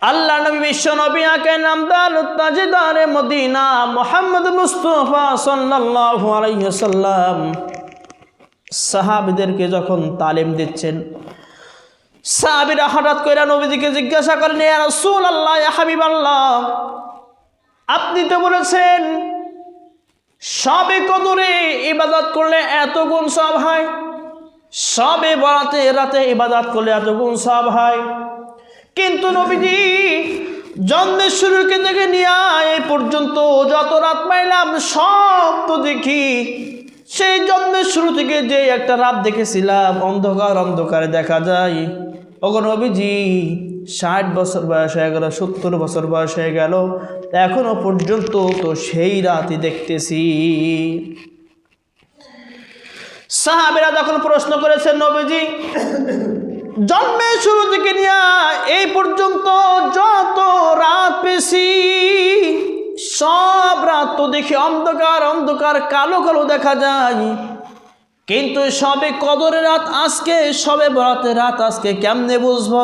আল্লাহ নবী বিশ্ব নবী আকে নামদার তাজদারে মদিনা মুহাম্মদ মুস্তাফা সাল্লাল্লাহু আলাইহি ওয়াসাল্লাম সাহাবীদেরকে যখন তালিম দিচ্ছেন, সাহাবীরা হঠাৎ করে নবীজিকে জিজ্ঞাসা করেন, ইয়া রাসূলুল্লাহ, ইয়া হাবিবাল্লাহ, আপনি তো বলেছেন সবে কদরে ইবাদত করলে এত গুণ সওয়াব হয়, সবে বরাতে রাতে ইবাদত করলে এত গুণ সওয়াব হয়, কিন্তু নবীজি জন্মের শুরু থেকে নিয়ে এই পর্যন্ত যত রাত পাইলাম সব তো দেখি সেই জন্মের শুরু থেকে যে একটা রাত দেখেছিলাম অন্ধকার অন্ধকারে দেখা যায়। ওগো নবীজি 60 বছর বয়স হয়ে গেল, 70 বছর বয়স হয়ে গেল, এখনো পর্যন্ত তো সেই রাতই দেখতেছি। সাহাবীরা যখন প্রশ্ন করেছেন, নবীজি জন্মের শুরু থেকে নিয়ে এই পর্যন্ত যত রাত পেয়েছি সব রাত তো দেখি অন্ধকার অন্ধকার কালো কালো দেখা যায়, কিন্তু সবে কদরের রাত আজকে, সবে বরাতের রাত আজকে কেমনে বুঝবো?